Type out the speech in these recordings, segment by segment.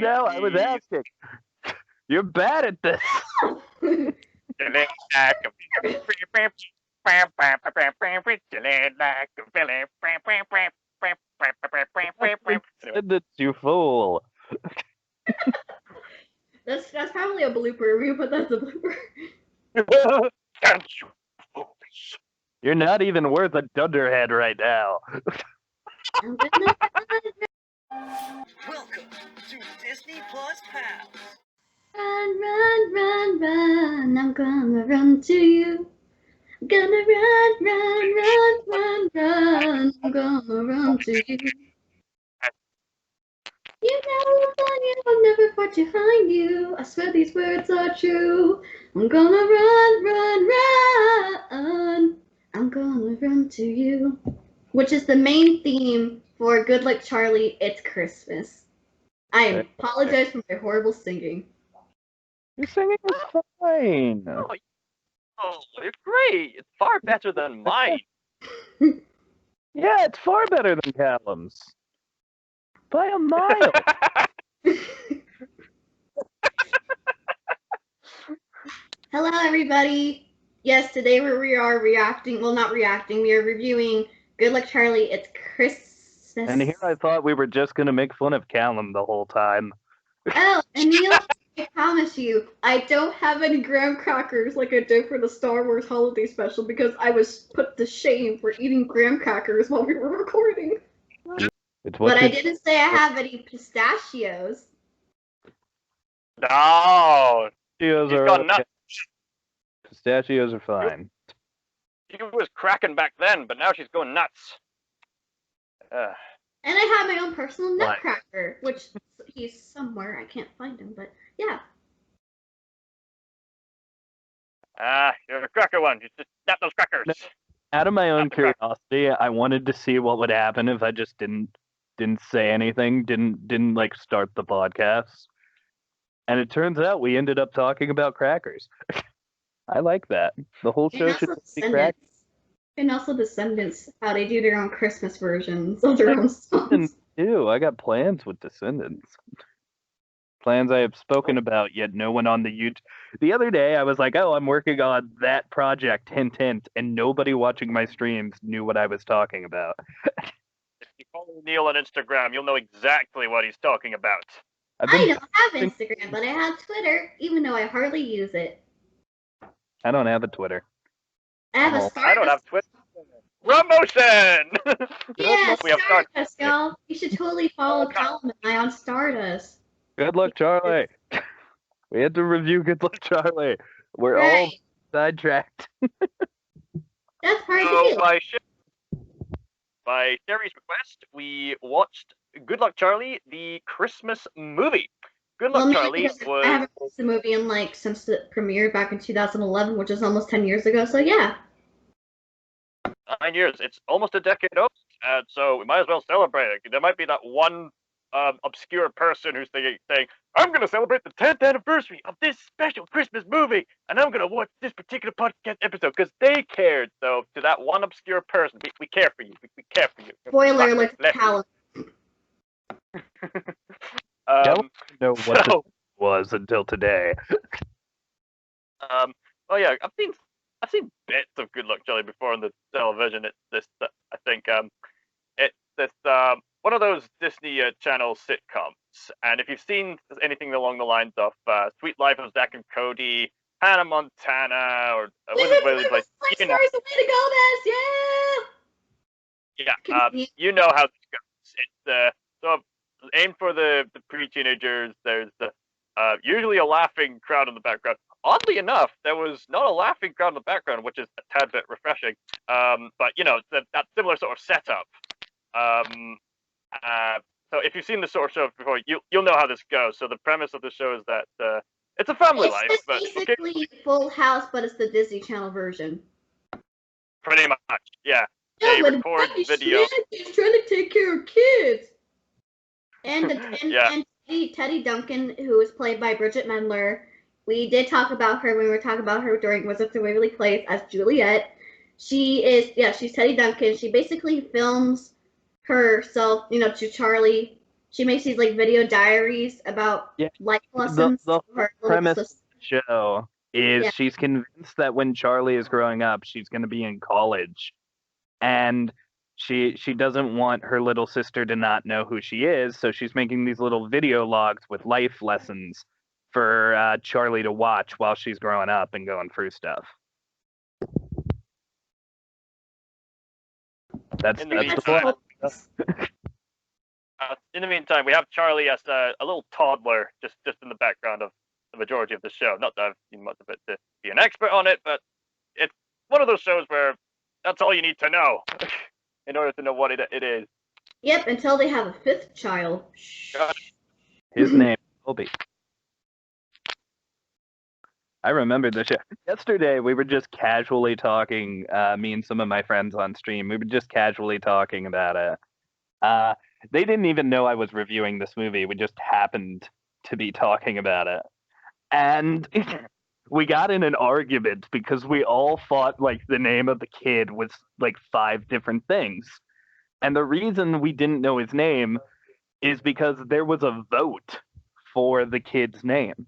No, I was asking. You're bad at this. Descendants, you fool. That's probably a blooper. We put that as a blooper. You're not even worth a dunderhead right now. Welcome to Disney+Pals. Run, run, run, run, I'm gonna run to you. I'm gonna run, run, run, run, run, I'm gonna run to you. You know I'll never fight behind you. I swear these words are true. I'm gonna run, run, run. I'm gonna run to you. Which is the main theme for Good Luck Charlie, It's Christmas. I apologize for my horrible singing. Your singing was fine. Oh, it's great. It's far better than mine. Yeah, it's far better than Callum's. By a mile. Hello, everybody. Yes, today we are reacting. Well, not reacting. We are reviewing Good Luck Charlie, It's Christmas. And here I thought we were just going to make fun of Callum the whole time. Oh, and Neil, I promise you, I don't have any graham crackers like I did for the Star Wars Holiday Special because I was put to shame for eating graham crackers while we were recording. But I didn't say I have any pistachios. No. Pistachios are gone nuts. Pistachios are fine. She was cracking back then, but now she's going nuts. And I have my own personal nutcracker, which he's somewhere. I can't find him, but yeah. You're a cracker one. You just snap those crackers. Out of my own curiosity, I wanted to see what would happen if I just didn't say anything, didn't like start the podcast. And it turns out we ended up talking about crackers. I like that. The whole show should be crackers. And also Descendants, how they do their own Christmas versions of their own songs. Ew, I got plans with Descendants. Plans I have spoken about, yet no one on the YouTube. The other day, I was like, oh, I'm working on that project, hint, hint, and nobody watching my streams knew what I was talking about. If you follow Neil on Instagram, you'll know exactly what he's talking about. I don't have Instagram, but I have Twitter, even though I hardly use it. I don't have a Twitter. I have a Stardust. I don't have Twitter. Promotion! Yeah, Stardust, y'all. You should totally follow Callum and I on Stardust. Good Luck Charlie. We had to review Good Luck Charlie. We're all sidetracked. That's part of the deal. By Sherry's request, we watched Good Luck Charlie, the Christmas movie. Good Luck Charlie was... I haven't watched the movie since it premiered back in 2011, which is almost 10 years ago, so yeah. 9 years. It's almost a decade old, so we might as well celebrate it. There might be that one obscure person who's saying, I'm going to celebrate the 10th anniversary of this special Christmas movie, and I'm going to watch this particular podcast episode because they cared. So to that one obscure person, we care for you. We care for you. Spoiler alert, Callum. I don't know what it was until today. Well, yeah, I've seen bits of Good Luck Charlie before on the television. It's I think it's one of those Disney Channel sitcoms. And if you've seen anything along the lines of Sweet Life of Zack and Cody, Hannah Montana, or was it really like you know, yeah, you know how this goes. It's so aimed for the pre-teenagers. There's usually a laughing crowd in the background. Oddly enough, there was not a laughing crowd in the background, which is a tad bit refreshing. But you know, that similar sort of setup. So if you've seen the sort of show before, you'll know how this goes. So the premise of the show is that it's a family life, but basically Full House, but it's the Disney Channel version. Pretty much, yeah. They record video. He's trying to take care of kids. And Teddy Duncan, who is played by Bridget Mendler. We did talk about her when we were talking about her during Wizards of Waverly Place as Juliet. She's Teddy Duncan. She basically films herself, to Charlie she makes these like video diaries about life lessons. The for her little premise of sister. the show is Yeah. she's convinced that when Charlie is growing up, she's going to be in college, and she doesn't want her little sister to not know who she is, so she's making these little video logs with life lessons for Charlie to watch while she's growing up and going through stuff. That's In the the meantime, plot. in the meantime, we have Charlie as a little toddler, just in the background of the majority of the show. Not that I've seen much of it to be an expert on it, but it's one of those shows where that's all you need to know in order to know what it is. Yep, until they have a fifth child. His name is Toby. I remember the show. Yesterday, we were just casually talking, me and some of my friends on stream, we were just casually talking about it. They didn't even know I was reviewing this movie. We just happened to be talking about it. And we got in an argument because we all thought, like, the name of the kid was, like, 5 different things. And the reason we didn't know his name is because there was a vote for the kid's name.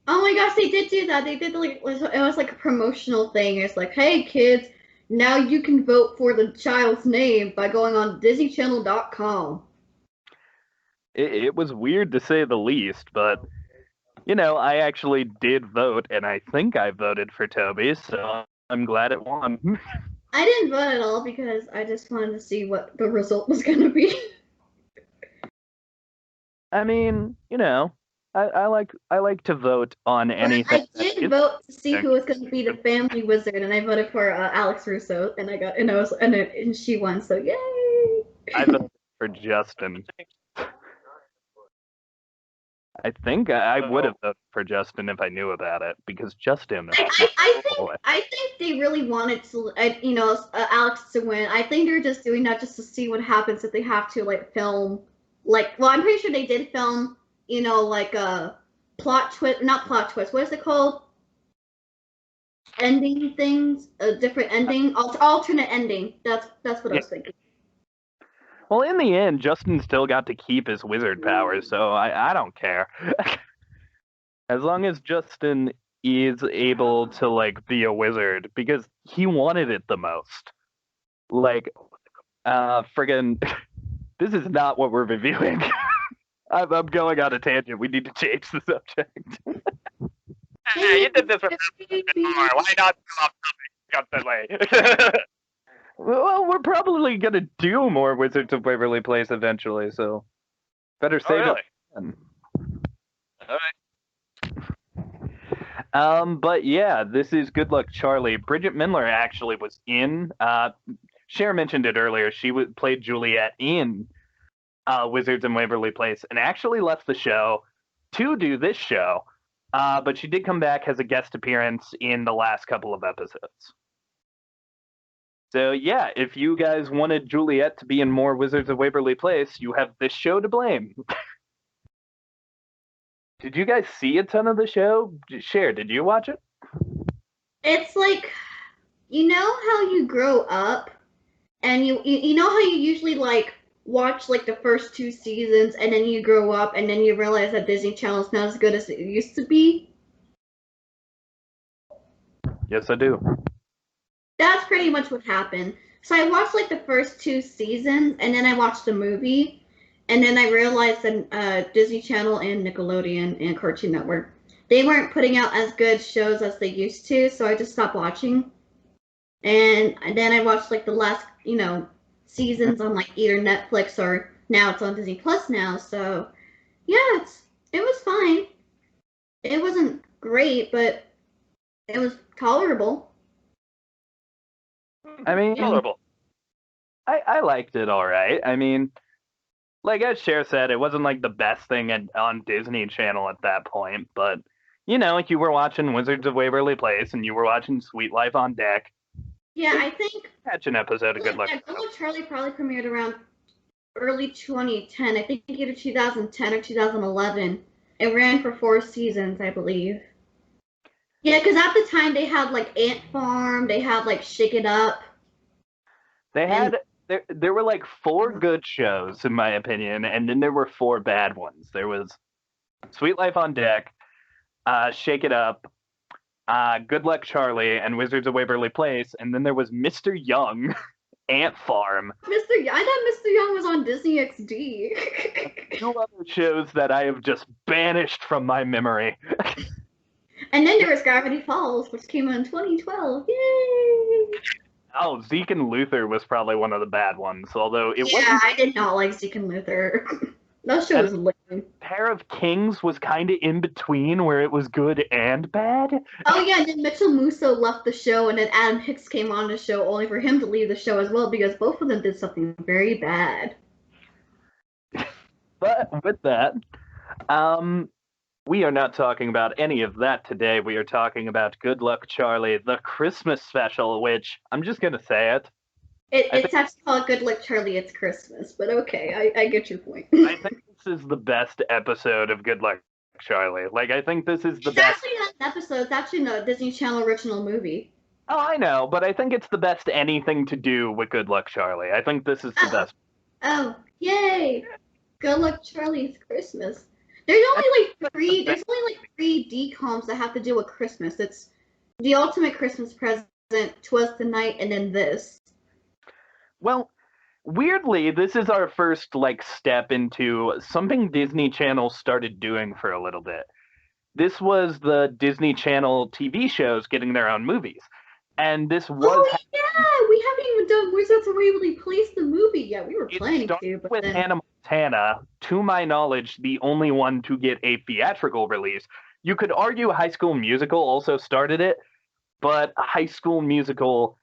Oh my gosh, they did do that. They did like it was like a promotional thing. It's like, hey kids, now you can vote for the child's name by going on DisneyChannel.com. It was weird to say the least, but you know, I actually did vote, and I think I voted for Toby, so I'm glad it won. I didn't vote at all because I just wanted to see what the result was going to be. I mean, you know, I like to vote on anything. I did vote to see who was going to be the family wizard, and I voted for Alex Russo, and and she won, so yay! I voted for Justin. I think I would have voted for Justin if I knew about it, because Justin. I think they really wanted to, Alex to win. I think they're just doing that just to see what happens if they have to like film, like. Well, I'm pretty sure they did film, like a plot twist, not plot twist. What is it called? Ending things, a different ending, alternate ending. That's what I was thinking. Well, in the end, Justin still got to keep his wizard powers, so I don't care. As long as Justin is able to, like, be a wizard, because he wanted it the most. Like, friggin', this is not what we're reviewing. I'm going on a tangent. We need to change the subject. Hey, you did this before. Why not come off topic constantly? Well, we're probably gonna do more Wizards of Waverly Place eventually, so better save really? it. All right. But yeah, this is Good Luck Charlie. Bridget Mendler actually was in. Cher mentioned it earlier. She played Juliet in Wizards in Waverly Place, and actually left the show to do this show. But she did come back as a guest appearance in the last couple of episodes. So yeah, if you guys wanted Juliet to be in more Wizards of Waverly Place, you have this show to blame. Did you guys see a ton of the show? Cher, did you watch it? It's like, you know how you grow up, and you know how you usually like watch like the first 2 seasons, and then you grow up, and then you realize that Disney Channel is not as good as it used to be? Yes, I do. That's pretty much what happened. So I watched like the first 2 seasons, and then I watched the movie, and then I realized that Disney Channel and Nickelodeon and Cartoon Network, they weren't putting out as good shows as they used to, so I just stopped watching. And then I watched like the last, seasons on like either Netflix or now it's on Disney Plus now. So yeah, it was fine. It wasn't great, but it was tolerable. I mean, Tolerable. I liked it all right. I mean, like as Cher said, it wasn't like the best thing on Disney Channel at that point, but you know, like you were watching Wizards of Waverly Place and you were watching Sweet Life on Deck. Yeah, I think Catch an episode of Good Luck. Yeah, Good Luck Charlie probably premiered around early 2010. I think either 2010 or 2011. It ran for 4 seasons, I believe. Yeah, because at the time they had like Ant Farm, they had like Shake It Up. They had there were like 4 good shows in my opinion, and then there were 4 bad ones. There was Sweet Life on Deck, Shake It Up, Good Luck Charlie, and Wizards of Waverly Place, and then there was Mr. Young, Ant Farm. I thought Mr. Young was on Disney XD. 2 other shows that I have just banished from my memory. And then there was Gravity Falls, which came out in 2012. Yay! Oh, Zeke and Luther was probably one of the bad ones, although it Yeah, wasn't. I did not like Zeke and Luther. That show was lame. Pair of Kings was kind of in between, where it was good and bad. Oh yeah, and then Mitchell Musso left the show, and then Adam Hicks came on the show, only for him to leave the show as well, because both of them did something very bad. But with that, we are not talking about any of that today. We are talking about Good Luck Charlie, the Christmas special, which I'm just going to say it. It's actually called Good Luck Charlie, It's Christmas, but okay, I get your point. I think this is the best episode of Good Luck Charlie. Like, I think this is the It's best. actually not an episode, it's actually a Disney Channel original movie. Oh, I know, but I think it's the best anything to do with Good Luck Charlie. I think this is the best. Oh, yay! Good Luck Charlie, It's Christmas. There's only like 3 DComs that have to do with Christmas. It's The Ultimate Christmas Present, Twas the Night, and then this. Well, weirdly, this is our first like step into something Disney Channel started doing for a little bit. This was the Disney Channel TV shows getting their own movies. And this was Oh yeah, we haven't even done Wizards of Waverly Place the movie yet. We were planning to, but with then... Hannah Montana, to my knowledge, the only one to get a theatrical release. You could argue High School Musical also started it, but High School Musical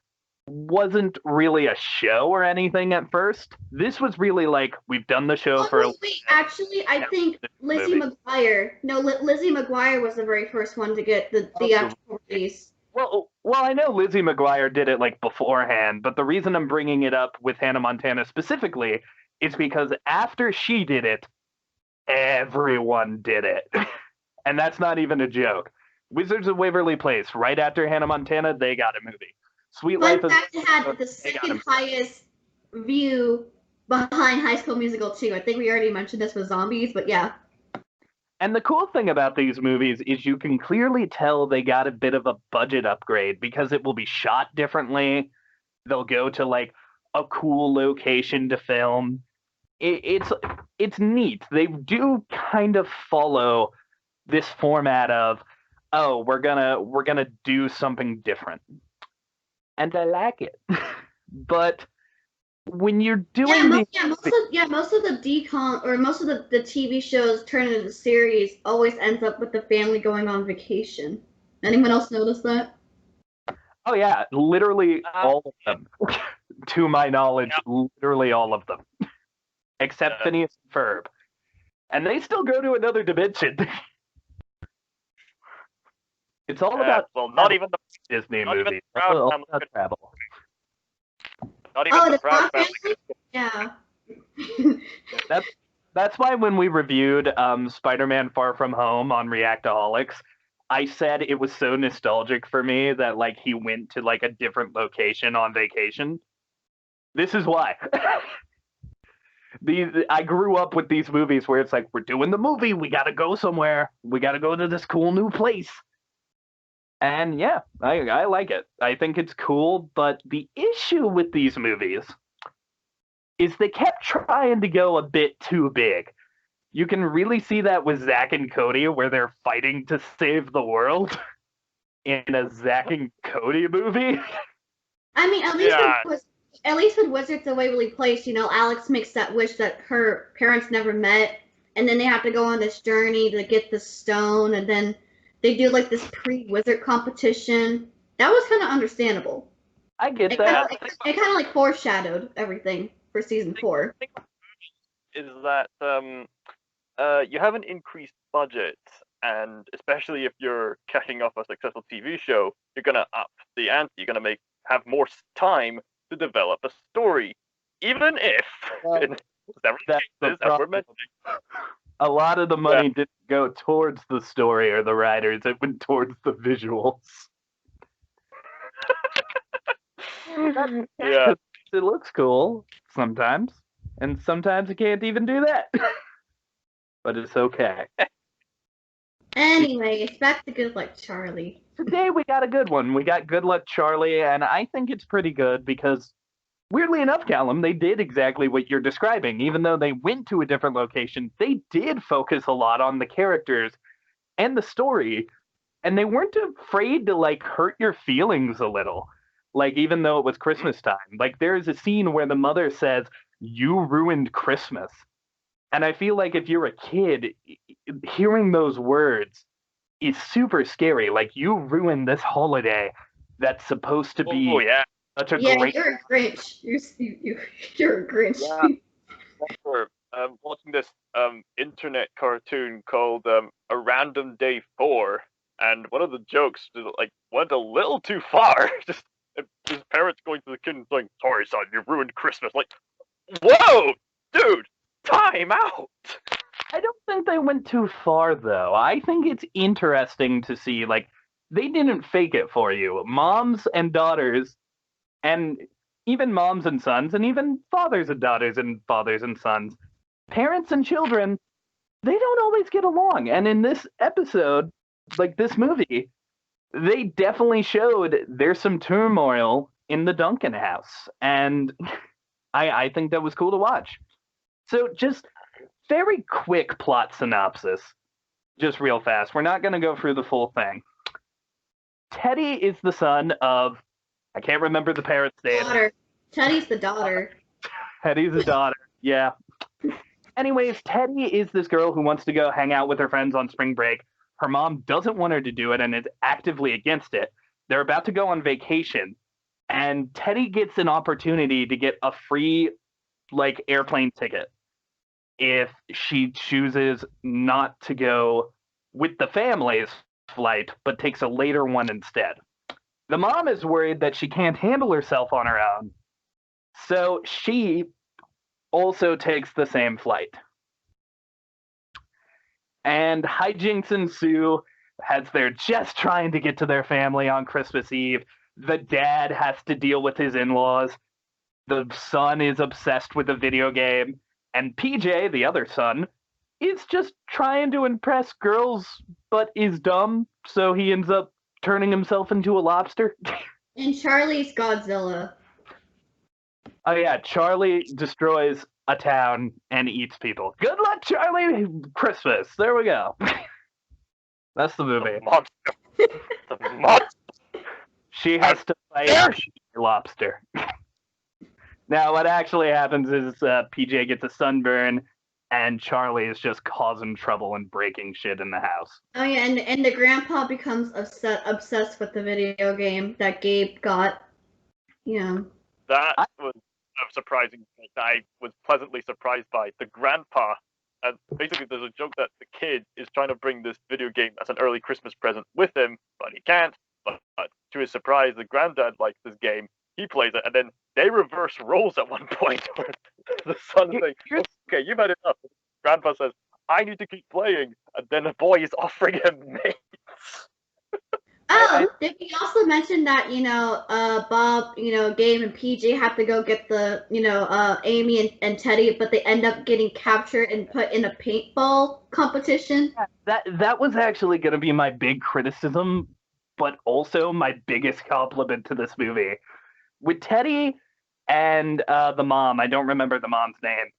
wasn't really a show or anything at first. This was really like, we've done the show for wait, actually, I think Lizzie McGuire. No, Lizzie McGuire was the very first one to get the theatrical release. Well, I know Lizzie McGuire did it like beforehand, but the reason I'm bringing it up with Hannah Montana specifically is because after she did it, everyone did it. And that's not even a joke. Wizards of Waverly Place, right after Hannah Montana, they got a movie. Sweet Life Fun fact, it had the second highest view behind High School Musical 2. I think we already mentioned this with Zombies, but yeah. And the cool thing about these movies is you can clearly tell they got a bit of a budget upgrade because it will be shot differently. They'll go to like a cool location to film. It's neat. They do kind of follow this format of, oh, we're gonna do something different. And I like it. But when you're doing most of the decom or most of the TV shows turned into the series always ends up with the family going on vacation. Anyone else notice that? Oh yeah, literally all of them. To my knowledge, literally all of them. Except Phineas and Ferb. And they still go to another dimension. It's all about not even the Disney not movies. Even the Proud all Family about travel. Not even the Proud Family? Yeah. That's why when we reviewed Spider-Man Far From Home on Reactaholics, I said it was so nostalgic for me that like he went to like a different location on vacation. This is why. I grew up with these movies where it's like, we're doing the movie, we gotta go somewhere. We gotta go to this cool new place. And yeah, I like it. I think it's cool, but the issue with these movies is they kept trying to go a bit too big. You can really see that with Zack and Cody, where they're fighting to save the world in a Zack and Cody movie. I mean, at least with Wizards of Waverly Place, you know, Alex makes that wish that her parents never met, and then they have to go on this journey to get the stone, and then they do like this pre-wizard competition. That was kind of understandable. I get that. It kind of like foreshadowed everything for season 4. Is that you have an increased budget, and especially if you're kicking off a successful TV show, you're gonna up the ante. You're gonna have more time to develop a story, even if in several cases, as we're mentioning, a lot of the money didn't go towards the story or the writers. It went towards the visuals. It looks cool sometimes, and sometimes it can't even do that. But it's okay. Anyways, back to Good Luck Charlie. Today we got a good one. We got Good Luck Charlie, and I think it's pretty good because, weirdly enough, Callum, they did exactly what you're describing. Even though they went to a different location, they did focus a lot on the characters and the story, and they weren't afraid to, like, hurt your feelings a little. Like, even though it was Christmas time. Like, there's a scene where the mother says, "You ruined Christmas." And I feel like if you're a kid, hearing those words is super scary. Like, you ruined this holiday that's supposed to be such a Yeah, great. you're a Grinch. You're a Grinch. Yeah. Remember watching this internet cartoon called A Random Day 4, and one of the jokes like went a little too far. Just his parents going to the kid and saying, "Sorry, son, you ruined Christmas." Like, whoa, dude, time out. I don't think they went too far, though. I think it's interesting to see, like, they didn't fake it for you. Moms and daughters, and even moms and sons, and even fathers and daughters and fathers and sons, parents and children, they don't always get along. And in this episode, like this movie, they definitely showed there's some turmoil in the Duncan house. And I think that was cool to watch. So just very quick plot synopsis, just real fast. We're not going to go through the full thing. Teddy is the son of, I can't remember the parent's name. Daughter. Teddy's the daughter. Teddy's the daughter, yeah. Anyways, Teddy is this girl who wants to go hang out with her friends on spring break. Her mom doesn't want her to do it and is actively against it. They're about to go on vacation, and Teddy gets an opportunity to get a free, like, airplane ticket if she chooses not to go with the family's flight, but takes a later one instead. The mom is worried that she can't handle herself on her own, so she also takes the same flight. And hijinks ensue as they're just trying to get to their family on Christmas Eve. The dad has to deal with his in-laws. The son is obsessed with a video game. And PJ, the other son, is just trying to impress girls, but is dumb, so he ends up turning himself into a lobster. And Charlie's Godzilla. Oh yeah, Charlie destroys a town and eats people. Good luck, Charlie! Christmas. There we go. That's the movie. The monster. She has to fight a lobster. Now, what actually happens is PJ gets a sunburn, and Charlie is just causing trouble and breaking shit in the house. Oh yeah, and the grandpa becomes obsessed with the video game that Gabe got. You know. That was surprising. I was pleasantly surprised by the grandpa. And basically, there's a joke that the kid is trying to bring this video game as an early Christmas present with him, but he can't. But to his surprise, the granddad likes this game. He plays it, and then they reverse roles at one point. Where the son's saying, "Okay, you've had enough." Grandpa says, "I need to keep playing," and then the boy is offering him mates. Oh, did we also mention that, Bob, Gabe and PJ have to go get the, Amy and Teddy, but they end up getting captured and put in a paintball competition? That was actually going to be my big criticism, but also my biggest compliment to this movie. With Teddy and the mom, I don't remember the mom's name.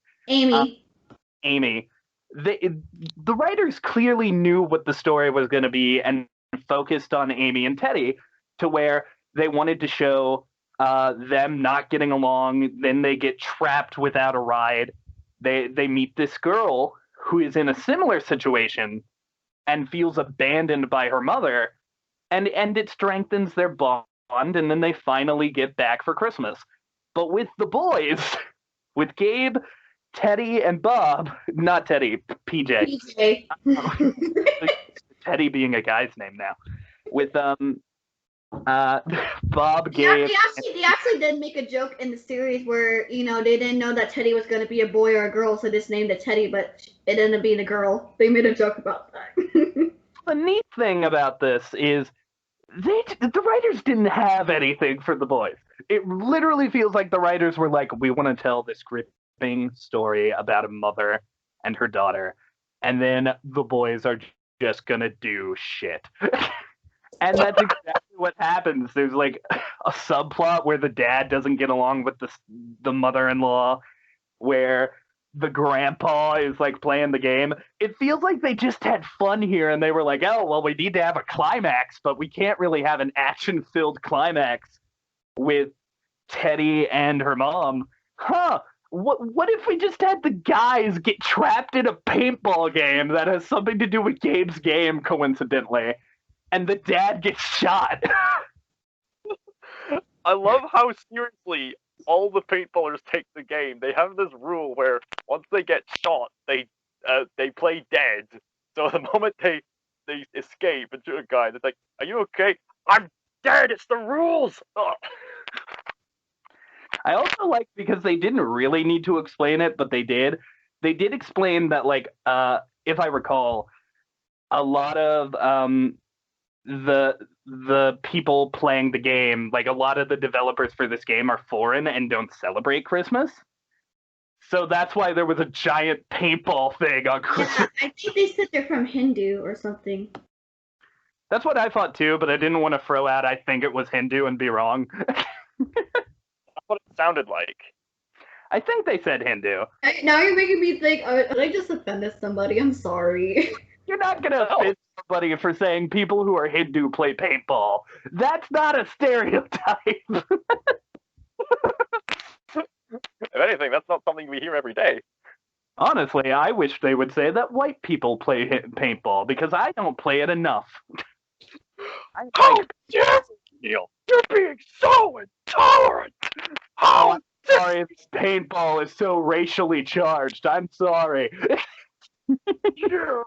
Amy. The writers clearly knew what the story was going to be and focused on Amy and Teddy to where they wanted to show them not getting along. Then they get trapped without a ride. They meet this girl who is in a similar situation and feels abandoned by her mother, and it strengthens their bond, and then they finally get back for Christmas. But with the boys, with Gabe, Teddy, and Bob, not Teddy, PJ. Teddy being a guy's name now. With Bob, Gabe. They actually did make a joke in the series where, they didn't know that Teddy was going to be a boy or a girl, so just named it Teddy, but it ended up being a girl. They made a joke about that. The neat thing about this is the writers didn't have anything for the boys. It literally feels like the writers were like, we want to tell this gripping story about a mother and her daughter, and then the boys are just gonna do shit. And that's exactly what happens. There's like a subplot where the dad doesn't get along with the mother-in-law, where the grandpa is like playing the game. It feels like they just had fun here and they were like, oh, well, we need to have a climax, but we can't really have an action-filled climax with Teddy and her mom. What if we just had the guys get trapped in a paintball game that has something to do with Gabe's game, coincidentally, and the dad gets shot? I love how seriously all the paintballers take the game. They have this rule where once they get shot, they play dead. So the moment they escape and shoot a guy, they're like, "Are you okay? I'm dead. It's the rules." Ugh. I also like, because they didn't really need to explain it, but they did. They did explain that, like, if I recall, a lot of the people playing the game, like a lot of the developers for this game are foreign and don't celebrate Christmas. So that's why there was a giant paintball thing on Christmas. Yeah, I think they said they're from Hindu or something. That's what I thought too, but I didn't want to throw out I think it was Hindu and be wrong. That's what it sounded like. I think they said Hindu. Now you're making me think, I just offended somebody. I'm sorry. You're not going to offend somebody for saying people who are Hindu play paintball. That's not a stereotype. If anything, that's not something we hear every day. Honestly, I wish they would say that white people play paintball, because I don't play it enough. How dare you, Neil? You're being so intolerant! How sorry, this paintball is so racially charged. I'm sorry. you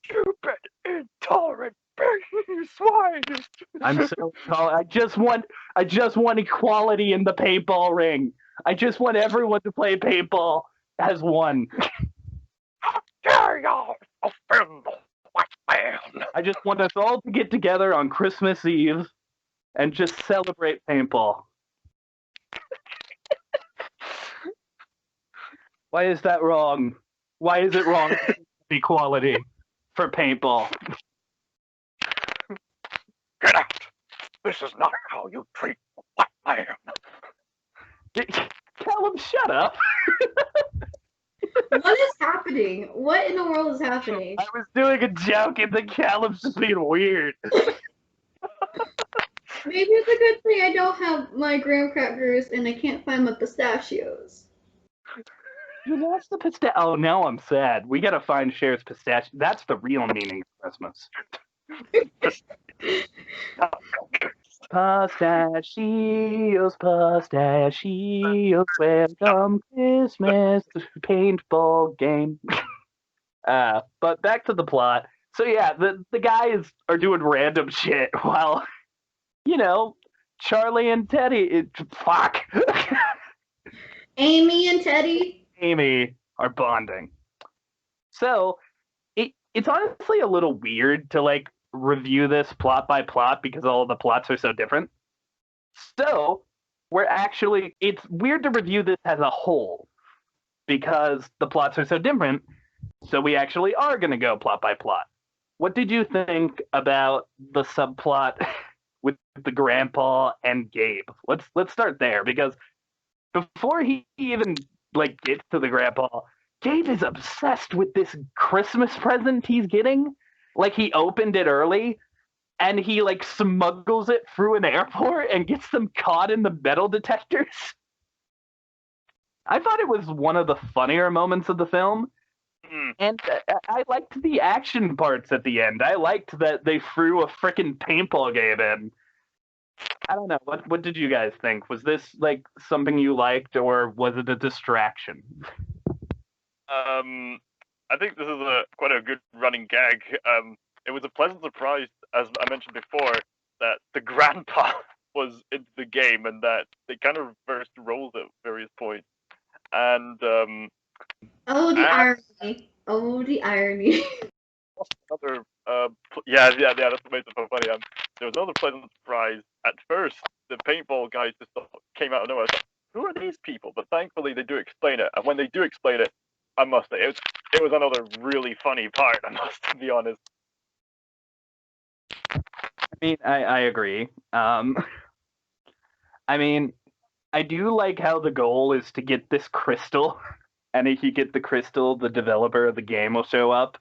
stupid, intolerant swine! I'm so I just want equality in the paintball ring. I just want everyone to play paintball as one. How dare y'all offend the white man? I just want us all to get together on Christmas Eve and just celebrate paintball. Why is that wrong? Why is it wrong to equality for paintball? Get out! This is not how you treat a white man. Callum, shut up. What is happening? What in the world is happening? I was doing a joke and then Callum's just being weird. Maybe it's a good thing I don't have my graham crackers and I can't find my pistachios. You lost the pistachio. Oh, now I'm sad. We gotta find Cher's pistachio. That's the real meaning of Christmas. Pistachios, pistachios, welcome Christmas paintball game. But back to the plot. So yeah, the guys are doing random shit while, Charlie and Teddy, fuck. Amy and Teddy. Amy are bonding. So it's honestly a little weird to like review this plot by plot because all of the plots are so different. So it's weird to review this as a whole because the plots are so different. So we actually are going to go plot by plot. What did you think about the subplot with the grandpa and Gabe? Let's start there, because before he even like gets to the grandpa, Gabe is obsessed with this Christmas present he's getting. Like, he opened it early and he like smuggles it through an airport and gets them caught in the metal detectors. I thought it was one of the funnier moments of the film. And I liked the action parts at the end. I liked that they threw a freaking paintball game in. I don't know. What did you guys think? Was this like something you liked, or was it a distraction? I think this is quite a good running gag. It was a pleasant surprise, as I mentioned before, that the grandpa was into the game and that they kind of reversed roles at various points. And oh, the irony! Oh, the irony! another Yeah, that's what makes it so funny. There was another pleasant surprise. At first, the paintball guys just came out of nowhere. I thought, who are these people? But thankfully, they do explain it. And when they do explain it, I must say, it was another really funny part, I must be honest. I mean, I agree. I mean, I do like how the goal is to get this crystal, and if you get the crystal, the developer of the game will show up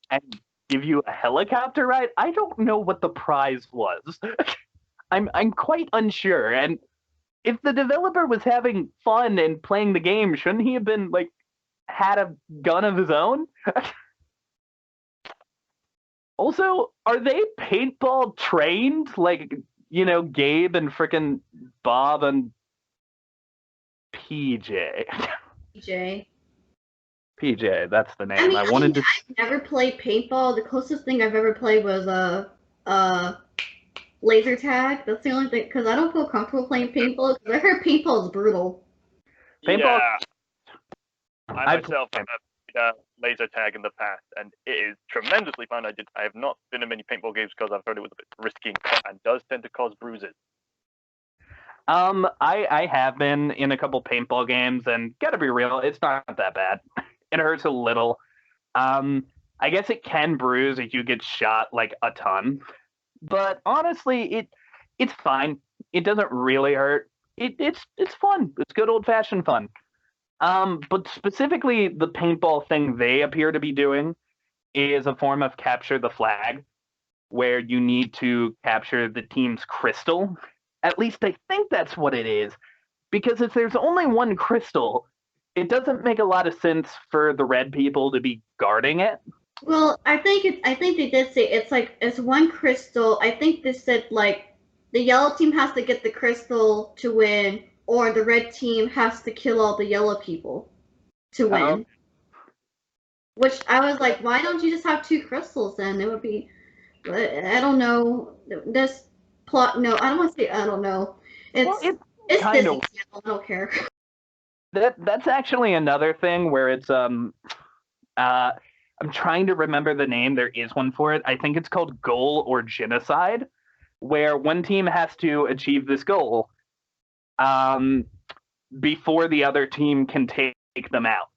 and give you a helicopter ride. I don't know what the prize was. I'm quite unsure. And if the developer was having fun and playing the game, shouldn't he have been like had a gun of his own? Also, are they paintball trained? Like, Gabe and frickin' Bob and PJ. PJ. PJ, that's the name. I mean, I wanted to. I've never played paintball. The closest thing I've ever played was laser tag. That's the only thing, because I don't feel comfortable playing paintball. Because I heard paintball is brutal. Paintball. Yeah. I myself have laser tag in the past, and it is tremendously fun. I have not been in many paintball games because I've heard it was a bit risky and does tend to cause bruises. I have been in a couple paintball games, and gotta be real, it's not that bad. It hurts a little. I guess it can bruise if you get shot like a ton, but honestly, it's fine. It doesn't really hurt. It's fun. It's good old fashioned fun. But specifically, the paintball thing they appear to be doing is a form of capture the flag, where you need to capture the team's crystal. At least I think that's what it is. Because if there's only one crystal, it doesn't make a lot of sense for the red people to be guarding it. Well, I think they did say it's one crystal. I think they said like the yellow team has to get the crystal to win, or the red team has to kill all the yellow people to win. Which I was like, why don't you just have two crystals then? It would be, I don't know. This plot, no, I don't want to say I don't know. It's kind Disney of. Channel. I don't care. That's actually another thing where it's I'm trying to remember the name. There is one for it. I think it's called Goal or Genocide, where one team has to achieve this goal before the other team can take them out.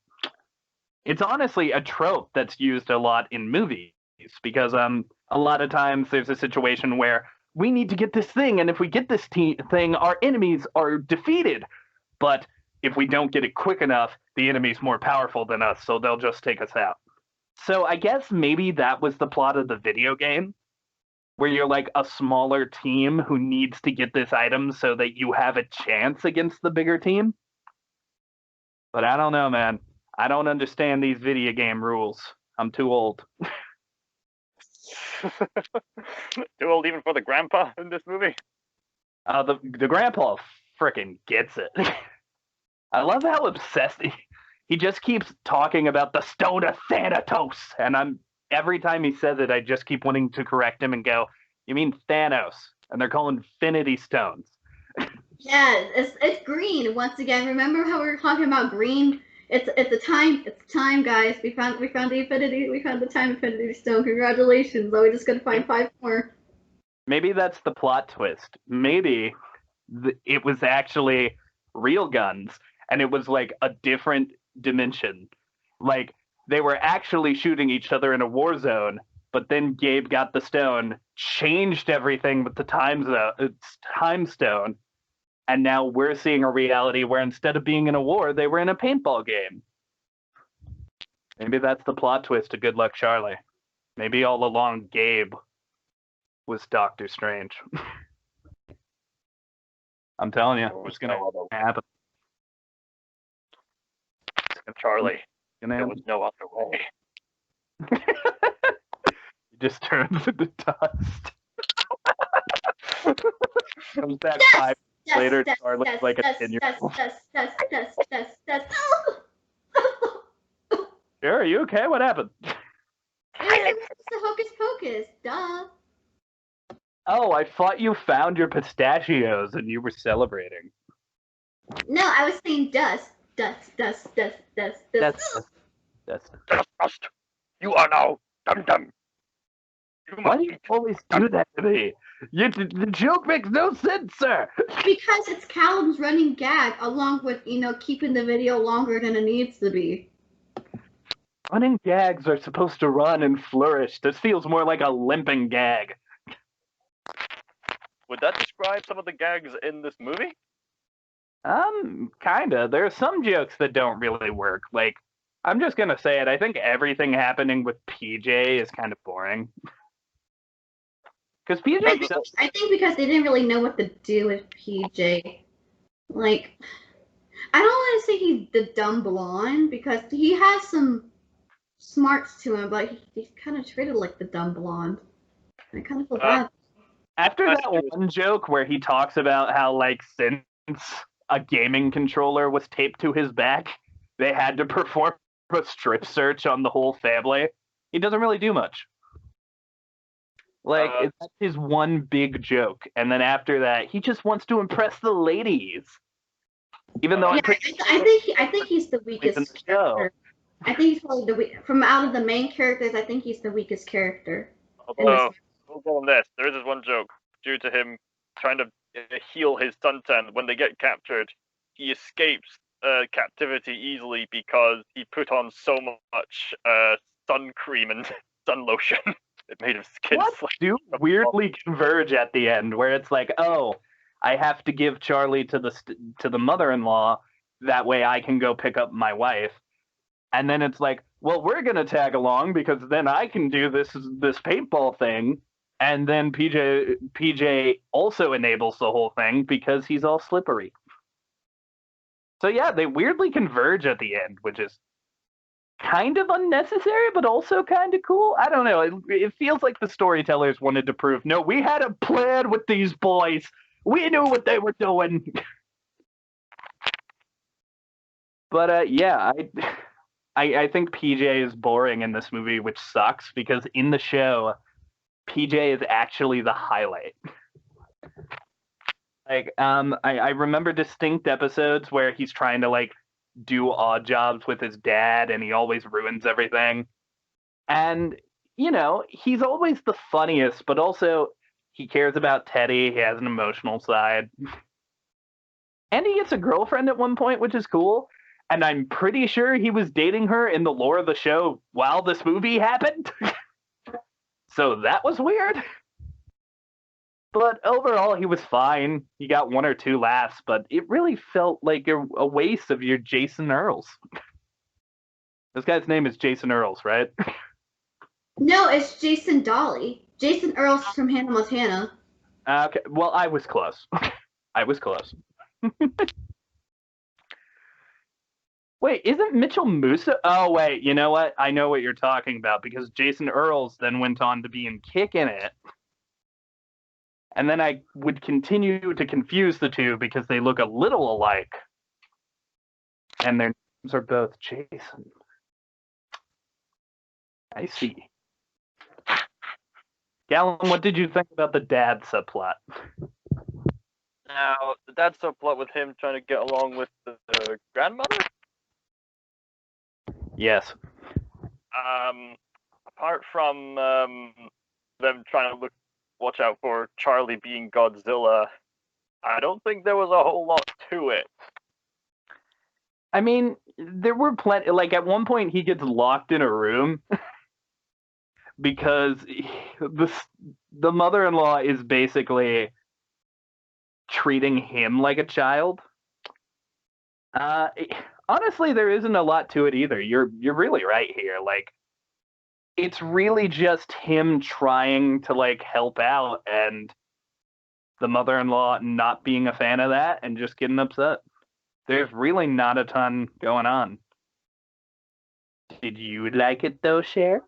It's honestly a trope that's used a lot in movies because a lot of times there's a situation where we need to get this thing, and if we get this thing, our enemies are defeated. But if we don't get it quick enough, the enemy's more powerful than us, so they'll just take us out. So I guess maybe that was the plot of the video game, where you're like a smaller team who needs to get this item so that you have a chance against the bigger team. But I don't know, man. I don't understand these video game rules. I'm too old. Too old even for the grandpa in this movie? The grandpa frickin' gets it. I love how obsessed he just keeps talking about the Stone of Thanatos, and every time he says it, I just keep wanting to correct him and go, "You mean Thanos?" And they're called Infinity Stones. Yeah, it's green once again. Remember how we were talking about green? It's time, guys. We found the time Infinity Stone. Congratulations! Now we just gotta find 5 more. Maybe that's the plot twist. Maybe it was actually real guns, and it was like a different dimension. Like they were actually shooting each other in a war zone, but then Gabe got the stone, changed everything with the time stone, and now we're seeing a reality where instead of being in a war, they were in a paintball game. Maybe that's the plot twist to Good Luck Charlie. Maybe all along Gabe was Doctor Strange. I'm telling you, it's going to happen. Charlie, there was no other way. He just turns into dust. Comes back 5 minutes later, Charlie's like a 10-year-old. Sure, are you okay? What happened? It's a hocus pocus, duh. Oh, I thought you found your pistachios and you were celebrating. No, I was saying dust. That's You are now Dum dum. You Why must do you eat. always do that to me? The joke makes no sense, sir. Because it's Callum's running gag, along with, keeping the video longer than it needs to be. Running gags are supposed to run and flourish. This feels more like a limping gag. Would that describe some of the gags in this movie? Kinda. There are some jokes that don't really work. Like, I'm just gonna say it. I think everything happening with PJ is kind of boring. Because PJ I think because they didn't really know what to do with PJ. Like, I don't want to say he's the dumb blonde, because he has some smarts to him, but he's kind of treated like the dumb blonde. I kind of feel bad. After that one joke where he talks about how, like, since a gaming controller was taped to his back, they had to perform a strip search on the whole family, he doesn't really do much. Like, that's his one big joke. And then after that, he just wants to impress the ladies. Even though I think he's the weakest character. I think he's probably from out of the main characters, I think he's the weakest character. Although, we'll go on this. There is this one joke due to him trying to heal his suntan. When they get captured, he escapes captivity easily because he put on so much sun cream and sun lotion. It made his skin do weirdly converge at the end, where it's like, oh, I have to give Charlie to the mother-in-law, that way I can go pick up my wife. And then it's like, well, we're gonna tag along because then I can do this paintball thing. And then PJ also enables the whole thing because he's all slippery. So yeah, they weirdly converge at the end, which is kind of unnecessary, but also kind of cool. I don't know. It feels like the storytellers wanted to prove, no, we had a plan with these boys. We knew what they were doing. But yeah, I think PJ is boring in this movie, which sucks because in the show, PJ is actually the highlight. Like, I remember distinct episodes where he's trying to, like, do odd jobs with his dad and he always ruins everything. And, he's always the funniest, but also he cares about Teddy. He has an emotional side. And he gets a girlfriend at one point, which is cool. And I'm pretty sure he was dating her in the lore of the show while this movie happened. So that was weird. But overall, he was fine. He got 1 or 2 laughs, but it really felt like a waste of your Jason Earls. This guy's name is Jason Earls, right? No, it's Jason Dolly. Jason Earls from Hannah Montana. Okay, well, I was close. I was close. Wait, isn't Mitchell Musso? Oh, wait, you know what? I know what you're talking about, because Jason Earls then went on to be in Kickin' It. And then I would continue to confuse the two because they look a little alike. And their names are both Jason. I see. Gallum, what did you think about the dad subplot? Now, the dad subplot with him trying to get along with the grandmother? Yes. Apart from them trying to watch out for Charlie being Godzilla, I don't think there was a whole lot to it. I mean, there were plenty. Like, at one point, he gets locked in a room because the mother-in-law is basically treating him like a child. Honestly, there isn't a lot to it either. You're really right here. Like, it's really just him trying to, like, help out and the mother-in-law not being a fan of that and just getting upset. There's really not a ton going on. Did you like it though, Cher?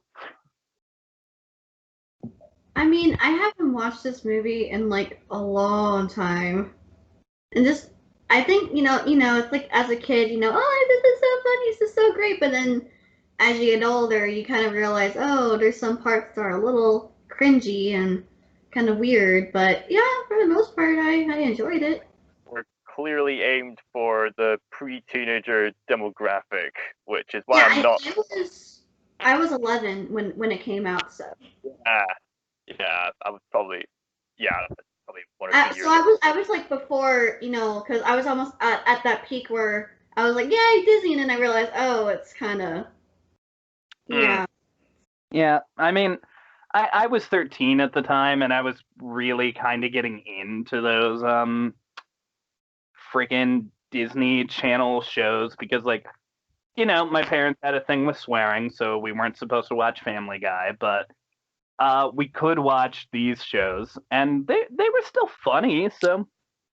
I mean, I haven't watched this movie in like a long time. And just I think, it's like as a kid, oh, this is so funny, this is so great, but then as you get older, you kind of realize, oh, there's some parts that are a little cringy and kind of weird, but yeah, for the most part, I enjoyed it. We're clearly aimed for the pre-teenager demographic, which is why I'm not. I was 11 when it came out, so. Yeah, I was probably probably 1 or 2 years. So I was like before, because I was almost at that peak where I was like, yay, Disney, and then I realized, oh, it's kind of, yeah. Yeah, I mean, I was 13 at the time, and I was really kind of getting into those freaking Disney Channel shows because, like, my parents had a thing with swearing, so we weren't supposed to watch Family Guy, but we could watch these shows, and they were still funny, so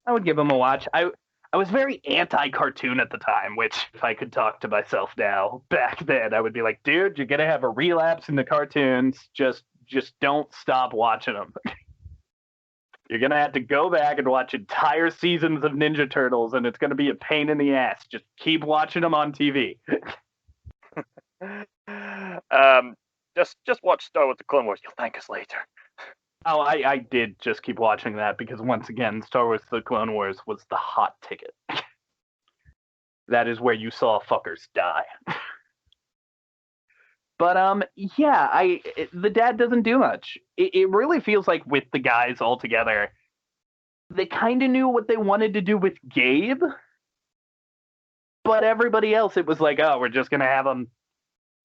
I would give them a watch. I was very anti-cartoon at the time, which if I could talk to myself now, back then I would be like, dude, you're gonna have a relapse in the cartoons. Just don't stop watching them. You're gonna have to go back and watch entire seasons of Ninja Turtles, and it's gonna be a pain in the ass. Just keep watching them on TV. Just watch Star Wars: The Clone Wars. You'll thank us later. Oh, I did just keep watching that because once again, Star Wars: The Clone Wars was the hot ticket. That is where you saw fuckers die. But yeah, the dad doesn't do much. It really feels like with the guys all together, they kind of knew what they wanted to do with Gabe, but everybody else, it was like, oh, we're just gonna have them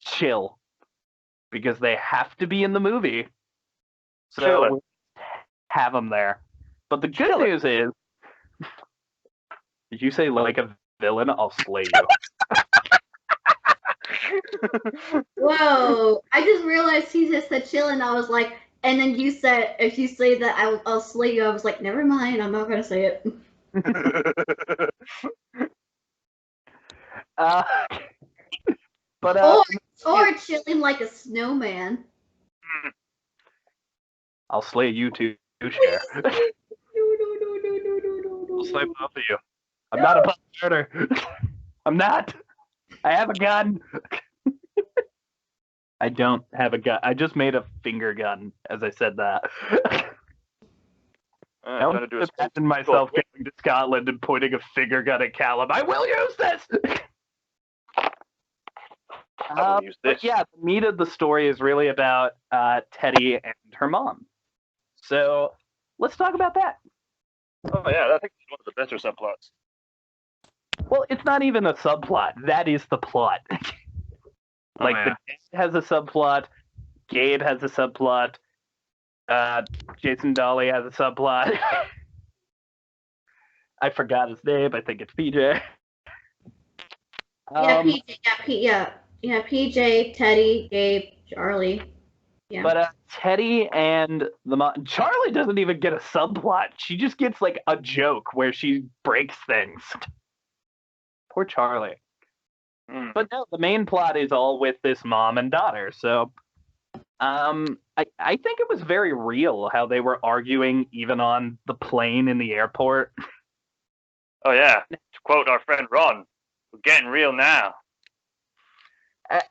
chill because they have to be in the movie, so we'll have them there. But the good news is, did you say like a villain? I'll slay you. Whoa! I just realized he just said chill, and I was like, and then you said, if you say that, I'll slay you. I was like, never mind, I'm not gonna say it. But or chilling like a snowman. I'll slay you too, Cher. No. I'll slay both of you. I'm not a puppet murder. I'm not. I have a gun. I don't have a gun. I just made a finger gun as I said that. I don't imagine myself going to Scotland and pointing a finger gun at Callum. I will use this. I will use this. But yeah, the meat of the story is really about Teddy and her mom. So let's talk about that. Oh yeah, I think it's one of the better subplots. Well, it's not even a subplot. That is the plot. The dad has a subplot. Gabe has a subplot. Jason Dolly has a subplot. I forgot his name. I think it's PJ. PJ. Yeah, PJ, Teddy, Gabe, Charlie. Yeah. But Teddy and the mom. Charlie doesn't even get a subplot. She just gets like a joke where she breaks things. Poor Charlie. But no, the main plot is all with this mom and daughter. So, I think it was very real how they were arguing even on the plane in the airport. Oh yeah, to quote our friend Ron, "We're getting real now."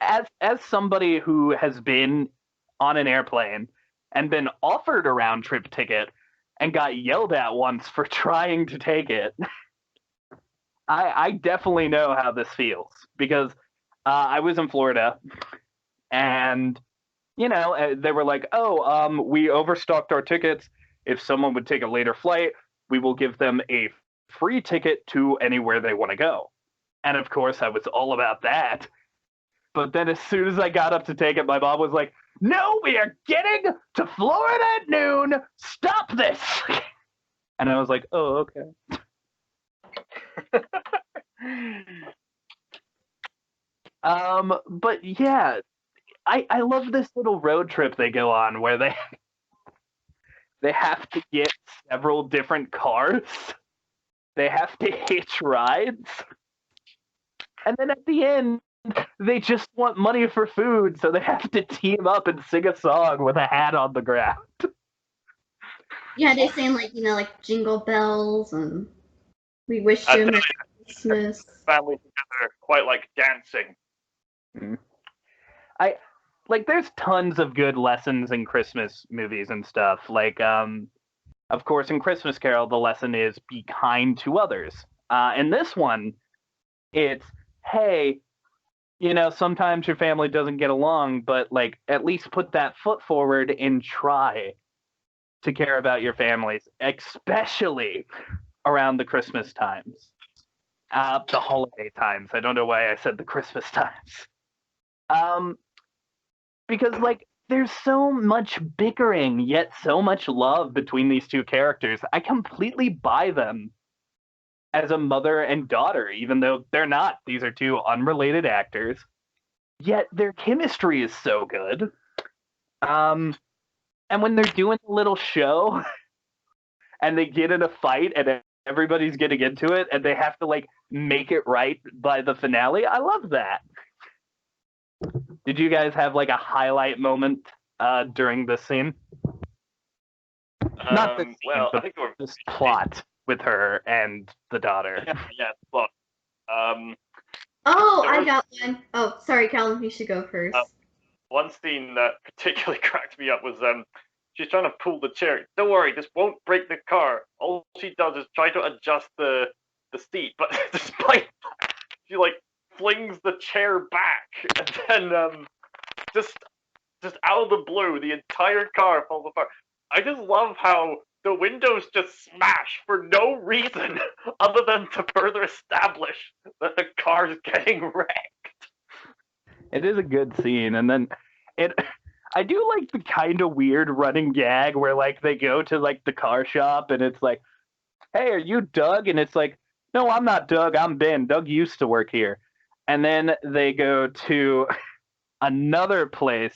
As somebody who has been on an airplane and been offered a round trip ticket and got yelled at once for trying to take it. I definitely know how this feels because I was in Florida and, they were like, oh, we overstocked our tickets. If someone would take a later flight, we will give them a free ticket to anywhere they want to go. And of course, I was all about that. But then as soon as I got up to take it, my mom was like, no, we are getting to Florida at noon. Stop this. And I was like, oh, okay. But yeah, I love this little road trip they go on where they have to get several different cars. They have to hitch rides. And then at the end, they just want money for food, so they have to team up and sing a song with a hat on the ground. Yeah, they sing like Jingle Bells and We Wish You a Merry Christmas. Family together, quite like dancing. There's tons of good lessons in Christmas movies and stuff. Of course, in Christmas Carol, the lesson is be kind to others. In this one, it's, hey, sometimes your family doesn't get along, but like at least put that foot forward and try to care about your families, especially around the Christmas times. The holiday times. I don't know why I said the Christmas times. Um, because like there's so much bickering, yet so much love between these two characters. I completely buy them as a mother and daughter, even though they're not. These are two unrelated actors. Yet their chemistry is so good. And when they're doing a little show and they get in a fight and everybody's getting into it and they have to like make it right by the finale, I love that. Did you guys have like a highlight moment during this scene? Not the scene, well, but I think we're this plot with her and the daughter. yeah, look. Oh, There I was- got one. Oh, sorry, Callum, you should go first. One scene that particularly cracked me up was she's trying to pull the chair. Don't worry, this won't break the car. All she does is try to adjust the seat, but despite she like flings the chair back, and then just out of the blue, the entire car falls apart. I just love how the windows just smash for no reason other than to further establish that the car is getting wrecked. It is a good scene, and then it. I do like the kind of weird running gag where like they go to like the car shop and it's like, "Hey, are you Doug?" And it's like, "No, I'm not Doug. I'm Ben. Doug used to work here." And then they go to another place.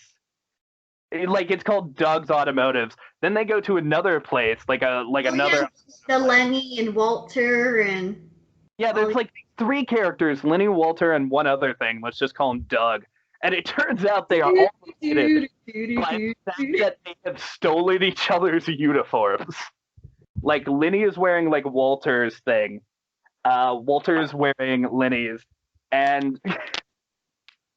Like it's called Doug's Automotives. Then they go to another place, like another. Yeah, the Lenny and Walter and Yeah, there's like three characters: Lenny, Walter, and one other thing. Let's just call him Doug. And it turns out they are all related by the fact that they have stolen each other's uniforms. Like Lenny is wearing like Walter's thing. Walter is wearing Lenny's, and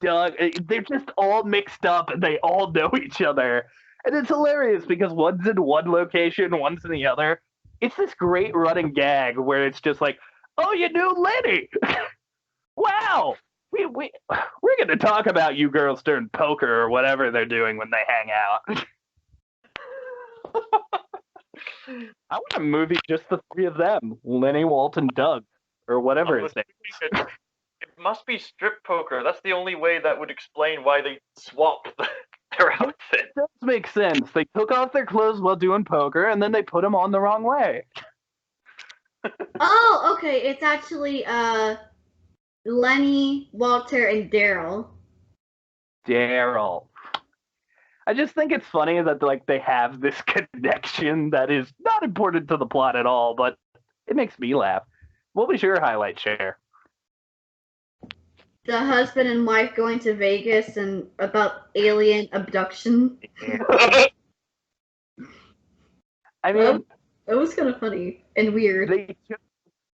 Doug. They're just all mixed up, and they all know each other. And it's hilarious because one's in one location, one's in the other. It's this great running gag where it's just like, "Oh, you knew Lenny? Wow, we're gonna talk about you girls during poker or whatever they're doing when they hang out." I want a movie just the three of them, Lenny, Walt, and Doug, or whatever his name is. It must be strip poker. That's the only way that would explain why they swapped their outfit. It does make sense. They took off their clothes while doing poker, and then they put them on the wrong way. Oh, okay. It's actually Lenny, Walter, and Daryl. Daryl. I just think it's funny that like they have this connection that is not important to the plot at all, but it makes me laugh. What was your highlight, Cher? The husband and wife going to Vegas and about alien abduction. I mean, It was kind of funny and weird.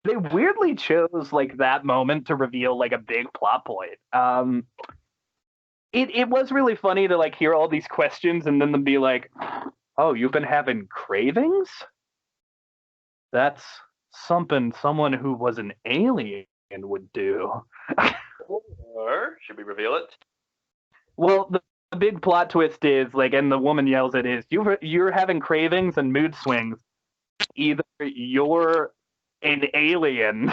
they weirdly chose like that moment to reveal like a big plot point. It was really funny to like hear all these questions and then them be like, "Oh, you've been having cravings? That's something someone who was an alien would do." Or should we reveal it? Well, the big plot twist is like, and the woman yells it is, you're having cravings and mood swings. Either you're an alien.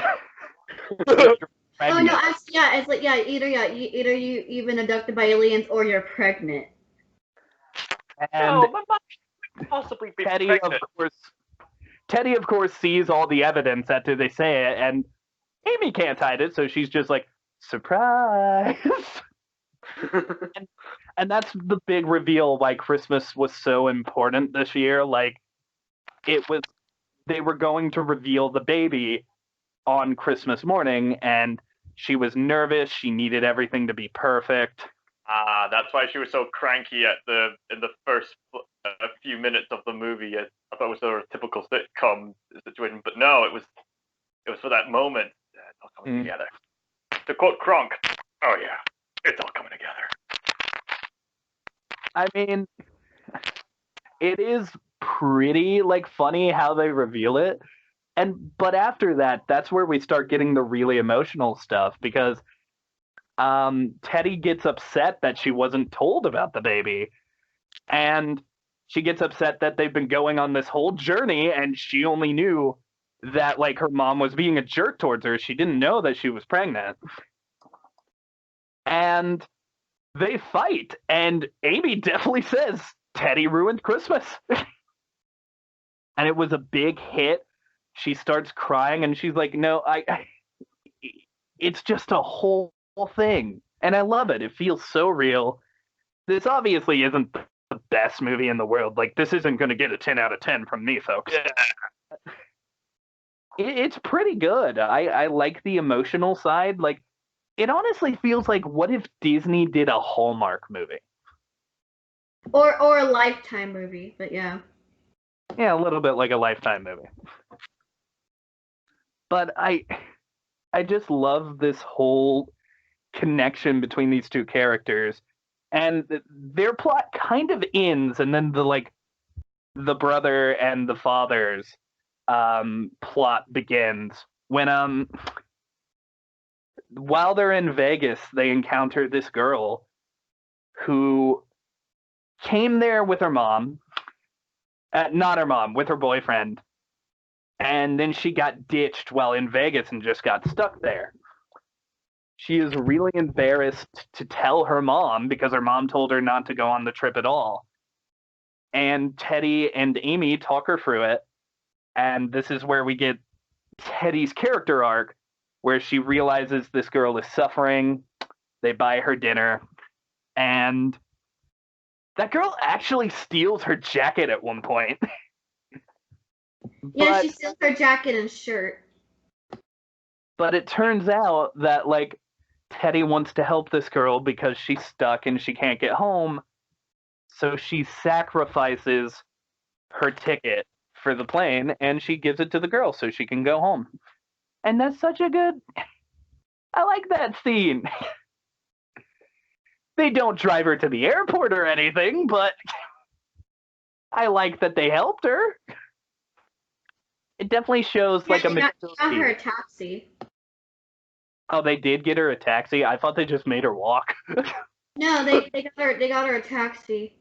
Oh no, actually, yeah, it's like either you've been abducted by aliens or you're pregnant. And no, but might possibly be pregnant. Teddy of course sees all the evidence after they say it, and Amy can't hide it, so she's just like, surprise. and that's the big reveal why Christmas was so important this year. Like, they were going to reveal the baby on Christmas morning, and she was nervous. She needed everything to be perfect. That's why she was so cranky in the first few minutes of the movie. I thought it was a typical sitcom situation, but no, it was for that moment. It's all coming together. To quote Kronk, "Oh yeah, it's all coming together." I mean, it is pretty like funny how they reveal it, but after that, that's where we start getting the really emotional stuff, because Teddy gets upset that she wasn't told about the baby. And she gets upset that they've been going on this whole journey and she only knew that like her mom was being a jerk towards her. She didn't know that she was pregnant. And they fight, and Amy definitely says Teddy ruined Christmas. And it was a big hit. She starts crying and she's like, "No, it's just a whole thing." And I love it. It feels so real. This obviously isn't the best movie in the world. Like, this isn't going to get a 10 out of 10 from me, folks. Yeah. It's pretty good. I like the emotional side. Like, it honestly feels like, what if Disney did a Hallmark movie? Or a Lifetime movie, but yeah. Yeah, a little bit like a Lifetime movie. But I just love this whole connection between these two characters, and their plot kind of ends, and then the brother and the father's plot begins when while they're in Vegas, they encounter this girl who came there with her mom, not her mom, with her boyfriend, and then she got ditched while in Vegas and just got stuck there. She is really embarrassed to tell her mom because her mom told her not to go on the trip at all. And Teddy and Amy talk her through it. And this is where we get Teddy's character arc, where she realizes this girl is suffering. They buy her dinner. And that girl actually steals her jacket at one point. Yeah, she steals her jacket and shirt. But it turns out that, like, Teddy wants to help this girl because she's stuck and she can't get home. So she sacrifices her ticket for the plane and she gives it to the girl so she can go home. And that's such a good... I like that scene. They don't drive her to the airport or anything, but I like that they helped her. It definitely shows like a got her a taxi. Oh, they did get her a taxi? I thought they just made her walk. No, they got her a taxi.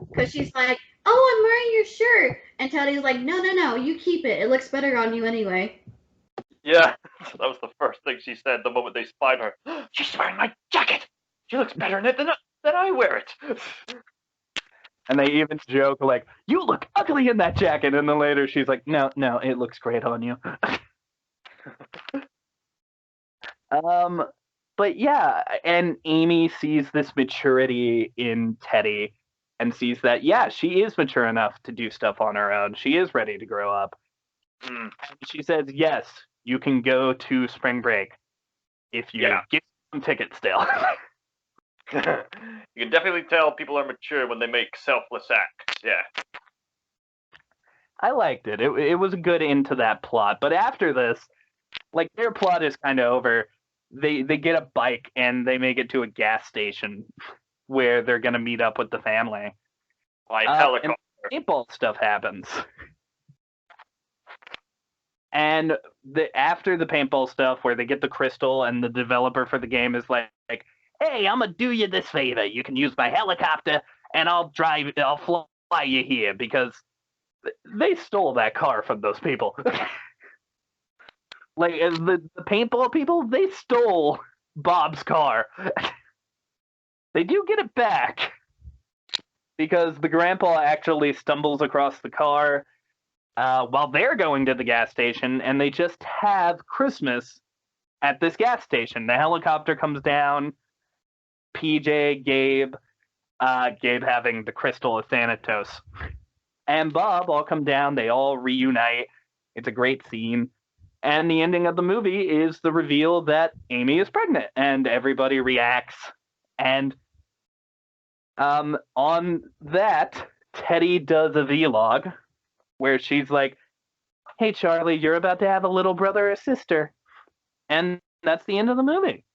Because she's like, "Oh, I'm wearing your shirt." And Teddy's like, No, you keep it. It looks better on you anyway. Yeah, that was the first thing she said the moment they spied her. "She's wearing my jacket! She looks better in it than I wear it!" And they even joke like, "You look ugly in that jacket." And then later she's like, No, it looks great on you. But yeah, and Amy sees this maturity in Teddy and sees that, yeah, she is mature enough to do stuff on her own. She is ready to grow up. And she says, yes, you can go to spring break if you get some tickets still. You can definitely tell people are mature when they make selfless acts. Yeah. I liked it. It was a good end to that plot. But after this, like, their plot is kind of over. They get a bike and they make it to a gas station where they're going to meet up with the family. By helicopter. And paintball stuff happens. And after the paintball stuff, where they get the crystal and the developer for the game is like, hey, I'm going to do you this favor. You can use my helicopter and I'll fly you here, because they stole that car from those people. Like, the paintball people, they stole Bob's car. They do get it back, because the grandpa actually stumbles across the car while they're going to the gas station, and they just have Christmas at this gas station. The helicopter comes down, PJ, Gabe having the crystal of Thanatos, and Bob all come down. They all reunite. It's a great scene. And the ending of the movie is the reveal that Amy is pregnant, and everybody reacts. And on that, Teddy does a vlog where she's like, hey, Charlie, you're about to have a little brother or sister. And that's the end of the movie.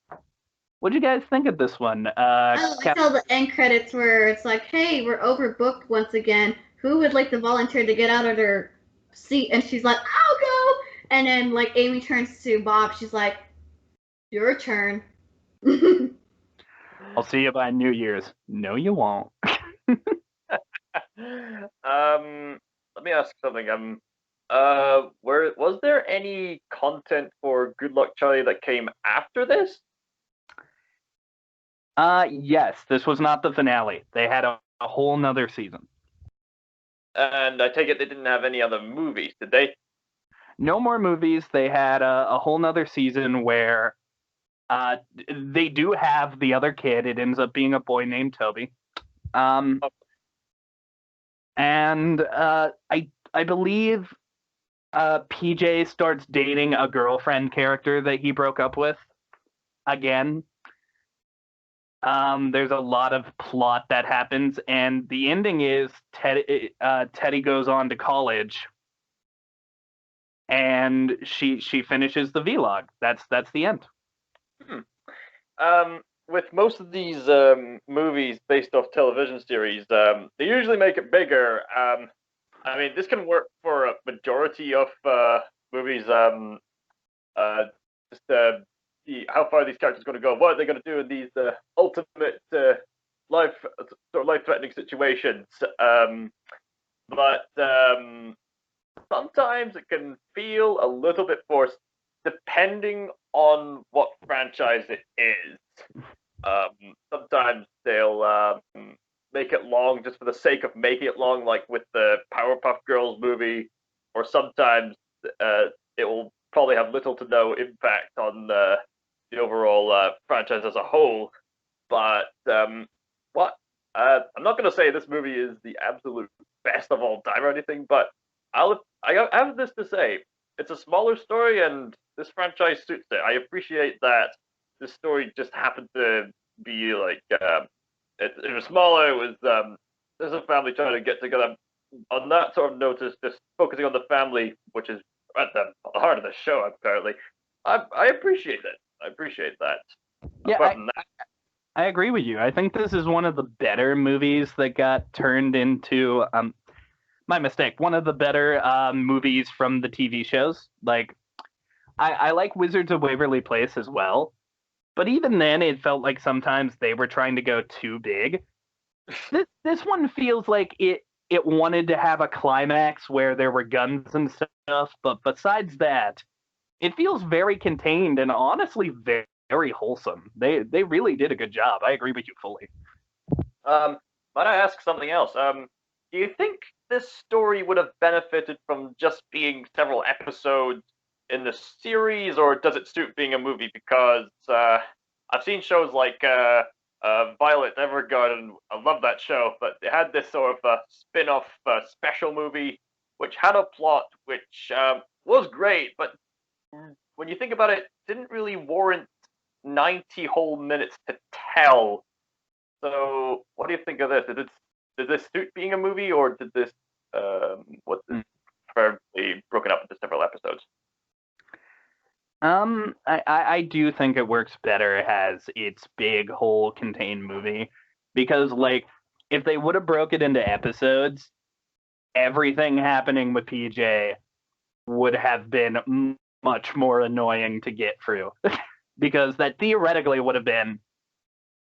What'd you guys think of this one? I like all the end credits where it's like, hey, we're overbooked once again. Who would like to volunteer to get out of their seat? And she's like, I'll go. And then, like, Amy turns to Bob. She's like, your turn. I'll see you by New Year's. No, you won't. Let me ask something. Where was there any content for Good Luck Charlie that came after this? Yes, this was not the finale. They had a whole nother season. And I take it they didn't have any other movies, did they? No more movies. They had a whole nother season where they do have the other kid. It ends up being a boy named Toby. And I believe PJ starts dating a girlfriend character that he broke up with again. There's a lot of plot that happens, and the ending is Teddy goes on to college, and she finishes the vlog. That's the end. With most of these movies based off television series, they usually make it bigger. I mean, this can work for a majority of movies. Just see how far these characters are going to go. What are they going to do in these ultimate life-threatening situations? But sometimes it can feel a little bit forced, depending on what franchise it is. Sometimes they'll make it long just for the sake of making it long, like with the Powerpuff Girls movie, or sometimes it will probably have little to no impact on the overall franchise as a whole. But I'm not going to say this movie is the absolute best of all time or anything, but I have this to say. It's a smaller story, and this franchise suits it. I appreciate that this story just happened to be like it was smaller. It was there's a family trying to get together. On that sort of notice, just focusing on the family, which is at the heart of the show, apparently. I appreciate it. I appreciate that. Yeah, I agree with you. I think this is one of the better movies that got turned into my mistake. One of the better movies from the TV shows. Like, I like Wizards of Waverly Place as well, but even then, it felt like sometimes they were trying to go too big. This one feels like it wanted to have a climax where there were guns and stuff, but besides that, it feels very contained and honestly very, very wholesome. They really did a good job. I agree with you fully. Might I ask something else? Do you think this story would have benefited from just being several episodes in the series, or does it suit being a movie? Because I've seen shows like Violet Evergarden. I love that show, but it had this sort of spin-off special movie which had a plot which was great, but when you think about it, didn't really warrant 90 whole minutes to tell. So, what do you think of this? Did this suit being a movie, or did this was this preferably broken up into several episodes? I do think it works better as its big whole contained movie, because like if they would have broke it into episodes, everything happening with PJ would have been much more annoying to get through. Because that theoretically would have been,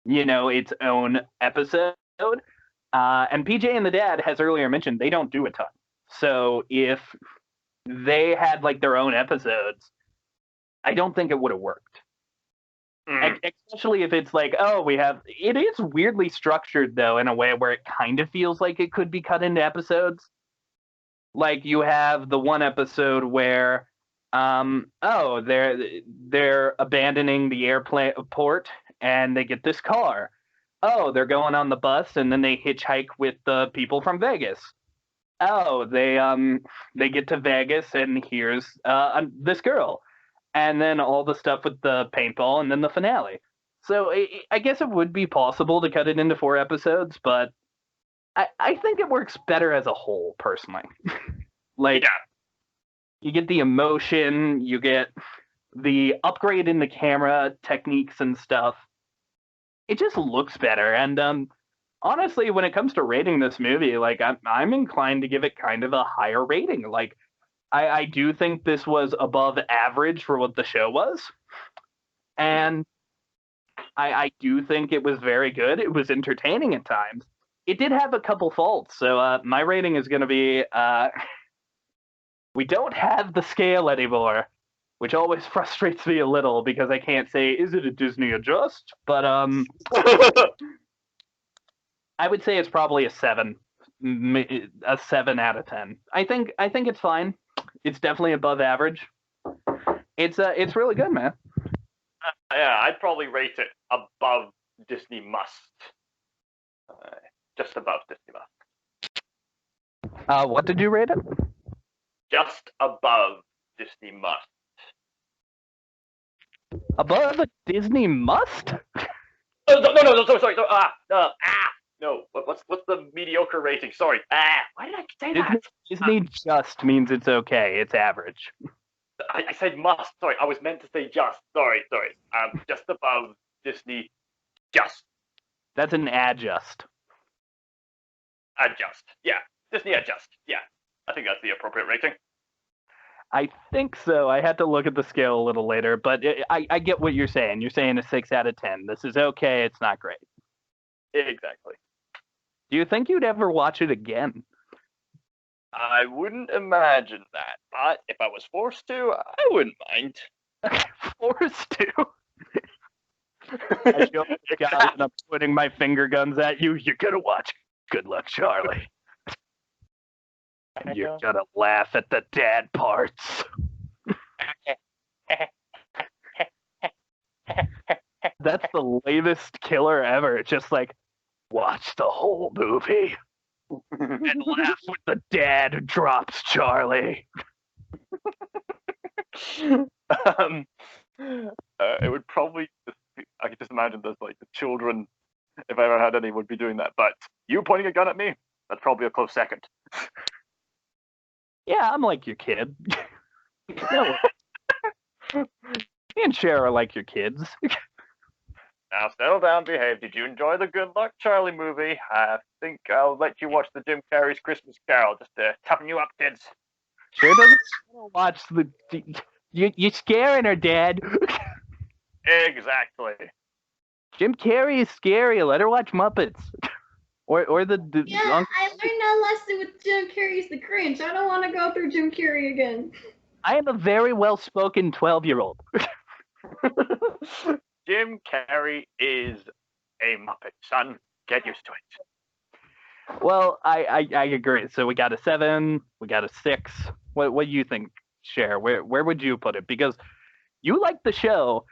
its own episode. And PJ and the dad, as earlier mentioned, they don't do a ton. So if they had like their own episodes, I don't think it would have worked. Especially if it's like, it is weirdly structured though in a way where it kind of feels like it could be cut into episodes. Like you have the one episode where they're abandoning the airport and they get this car. Oh, they're going on the bus and then they hitchhike with the people from Vegas. Oh, they get to Vegas and here's this girl. And then all the stuff with the paintball and then the finale. So I guess it would be possible to cut it into 4 episodes, but I think it works better as a whole, personally. Like, yeah. You get the emotion, you get the upgrade in the camera techniques and stuff. It just looks better. And honestly, when it comes to rating this movie, like I'm inclined to give it kind of a higher rating. Like, I do think this was above average for what the show was. And I do think it was very good. It was entertaining at times. It did have a couple faults, so my rating is going to be we don't have the scale anymore, which always frustrates me a little because I can't say, is it a Disney adjust? But I would say it's probably a 7. A 7 out of 10. I think it's fine. It's definitely above average. It's really good, man. Yeah, I'd probably rate it above Disney Must. Just above Disney Must. What did you rate it? Just above Disney Must. Above a Disney Must? No, sorry. No. What's the mediocre rating? Sorry. Why did I say that? Disney just means it's okay. It's average. I said must. Sorry, I was meant to say just. Sorry. Just above Disney. Just. That's an adjust. Adjust. Yeah. Disney adjust. Yeah. I think that's the appropriate rating. I think so. I had to look at the scale a little later, but I get what you're saying. You're saying a 6 out of 10. This is okay. It's not great. Exactly. Do you think you'd ever watch it again? I wouldn't imagine that, but if I was forced to, I wouldn't mind. Forced to? I show the guy and I'm pointing my finger guns at you. You're gonna watch. Good luck, Charlie. You're gonna laugh at the dad parts. That's the lamest killer ever. Just like, watch the whole movie and laugh when the dad who drops Charlie. It would probably. I could just imagine those like the children, if I ever had any, would be doing that. But you pointing a gun at me, that's probably a close second. Yeah, I'm like your kid. No. Me and Cher are like your kids. Now settle down, behave. Did you enjoy the Good Luck Charlie movie? I think I'll let you watch the Jim Carrey's Christmas Carol just to toughen you up, kids. Cher doesn't want to watch the. You're scaring her, Dad. Exactly. Jim Carrey is scary. Let her watch Muppets. Or the Yeah, I learned that lesson with Jim Carrey's The Grinch. I don't want to go through Jim Carrey again. I am a very well-spoken 12-year-old. Jim Carrey is a Muppet, son. Get used to it. Well, I agree. So we got a 7, we got a 6. What do you think, Cher? Where would you put it? Because you liked the show,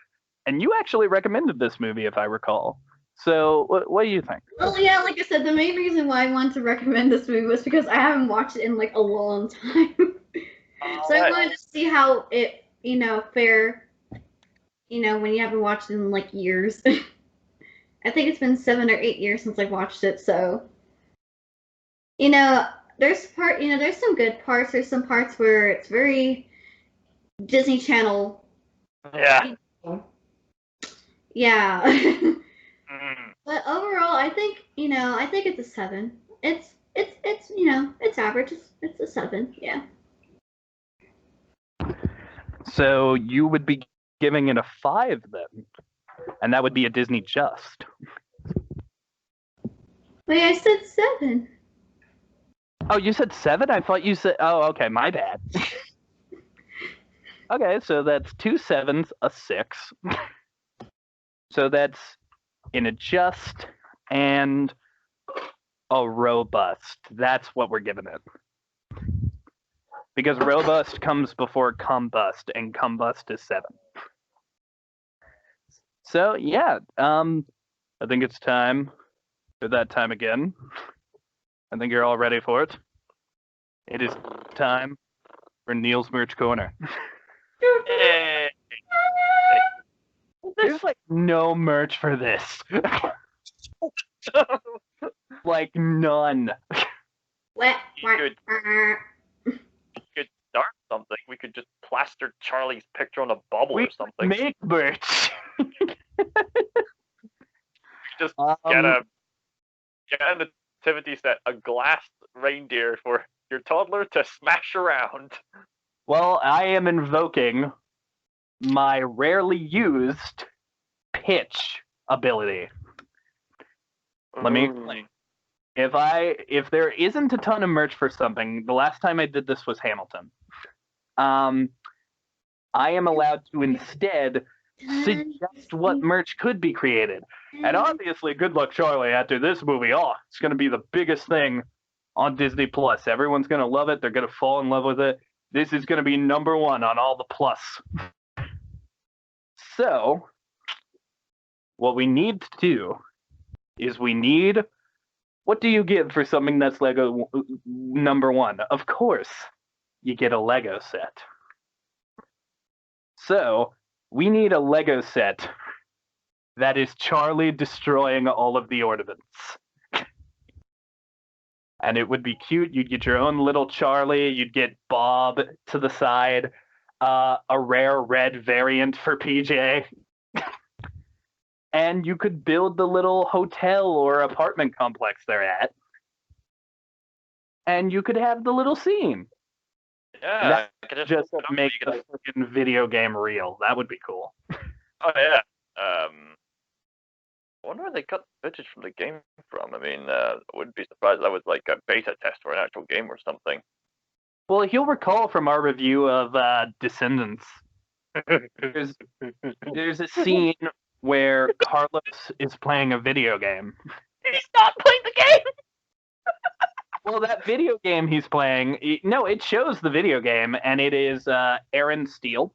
and you actually recommended this movie, if I recall. So what do you think? Well, yeah, like I said, the main reason why I wanted to recommend this movie was because I haven't watched it in like a long time. So I wanted to see how it, fare, when you haven't watched it in like years. I think it's been 7 or 8 years since I watched it, so there's some good parts. There's some parts where it's very Disney Channel. Yeah. Yeah. But overall, I think it's a 7. It's average. It's a 7. Yeah. So you would be giving it a 5 then, and that would be a Disney just. Wait, I said 7. Oh, you said 7? I thought you said. Oh, okay, my bad. Okay, so that's 2 7s, a 6. So that's an adjust and a robust. That's what we're giving it. Because robust comes before combust, and combust is 7. So yeah, I think it's time for that time again. I think you're all ready for it. It is time for Kneale's Merch Corner. Hey. There's like no merch for this. Like none. You could start something. We could just plaster Charlie's picture on a bubble or something. Make merch. Just get a nativity set, a glass reindeer for your toddler to smash around. Well, I am invoking my rarely used pitch ability. Let me explain. If there isn't a ton of merch for something, the last time I did this was Hamilton. I am allowed to instead suggest what merch could be created. And obviously, Good Luck Charlie, after this movie, it's going to be the biggest thing on Disney+. Everyone's going to love it. They're going to fall in love with it. This is going to be number one on all the plus. So, what we need to do is what do you get for something that's Lego number one? Of course, you get a Lego set. So, we need a Lego set that is Charlie destroying all of the ornaments. And it would be cute. You'd get your own little Charlie. You'd get Bob to the side. A rare red variant for PJ. And you could build the little hotel or apartment complex they're at. And you could have the little scene. Yeah, I could just make the freaking video game real. That would be cool. Oh yeah. I wonder where they got footage from the game from. I mean, I wouldn't be surprised if that was like a beta test for an actual game or something. Well, you'll recall from our review of Descendants, there's a scene where Carlos is playing a video game. He's not playing the game! Well, that video game he's playing, it shows the video game, and it is Aaron Steele.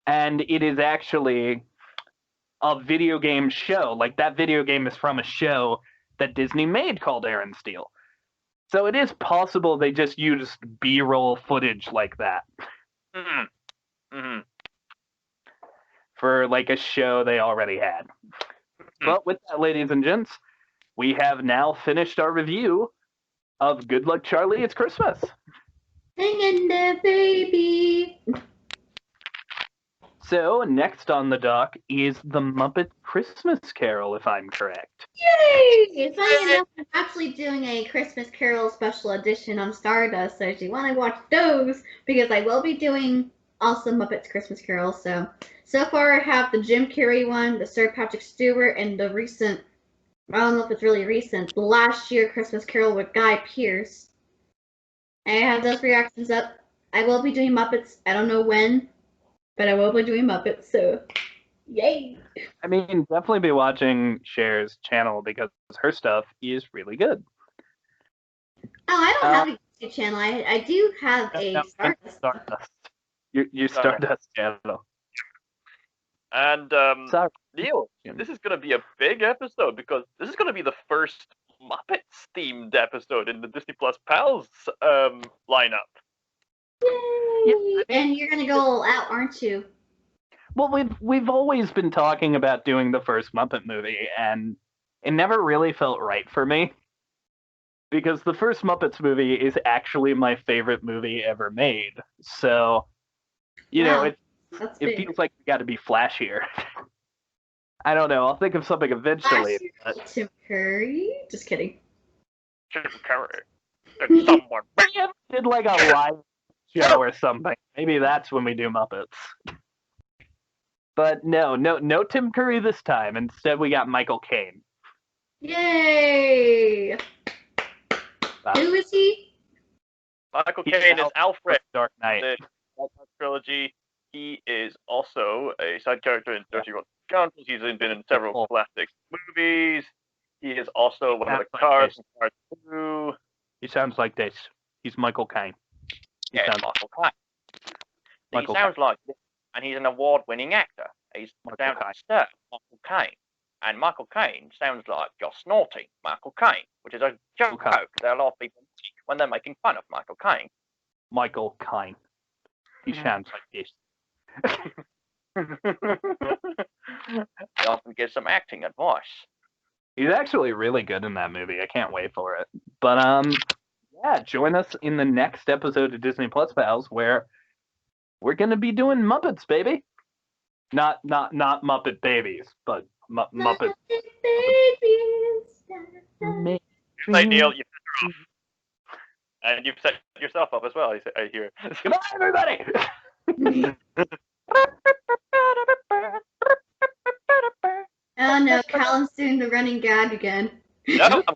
And it is actually a video game show. Like, that video game is from a show that Disney made called Aaron Steele. So it is possible they just used B-roll footage like that. For, like, a show they already had. But with that, ladies and gents, we have now finished our review of Good Luck Charlie, It's Christmas. Hang in there, baby. So, next on the dock is The Muppet Christmas Carol, if I'm correct. Yay! Funny enough, I'm actually doing a Christmas Carol special edition on Stardust, so if you want to watch those, because I will be doing also Muppets Christmas Carol, so far I have the Jim Carrey one, the Sir Patrick Stewart, and the recent, I don't know if it's really recent, the last year Christmas Carol with Guy Pearce. I have those reactions up. I will be doing Muppets, I don't know when, but I will be doing Muppets, so yay! I mean, definitely be watching Cher's channel because her stuff is really good. Oh, I don't have a YouTube channel. I do have a Stardust. Your Stardust channel. And Neil, this is going to be a big episode because this is going to be the first Muppets-themed episode in the Disney+Pals lineup. Yay! Yeah. And you're going to go all out, aren't you? Well, we've always been talking about doing the first Muppet movie, and it never really felt right for me. Because the first Muppets movie is actually my favorite movie ever made. So, you know, it feels like we got to be flashier. I don't know. I'll think of something eventually. But... Tim Curry? Just kidding. Tim Curry. There's someone. Did like a live show or something. Maybe that's when we do Muppets. But no Tim Curry this time. Instead, we got Michael Caine. Yay! Who is he? Michael Caine is Alfred. Dark Knight. The Dark Knight trilogy. He is also a side character in 30 Rotten Scoundrels. He's been in several classic movies. He is also one of the Cars in Cars 2. He sounds like this. He's Michael Caine. He sounds Michael Caine. He sounds like this, and he's an award-winning actor. He's Michael Caine. And Michael Caine sounds like you're snorting Michael Caine, which is a joke that a lot of people make when they're making fun of Michael Caine. Michael Caine. He sounds like this. He often gives some acting advice. He's actually really good in that movie. I can't wait for it. But yeah, join us in the next episode of Disney+Pals where we're gonna be doing Muppets, baby. Not Muppet Babies, but Muppet Babies. Hey Neil, you set her off. And you've set yourself up as well, I hear. Goodbye, everybody! Oh no, Callum's doing the running gag again. No, I'm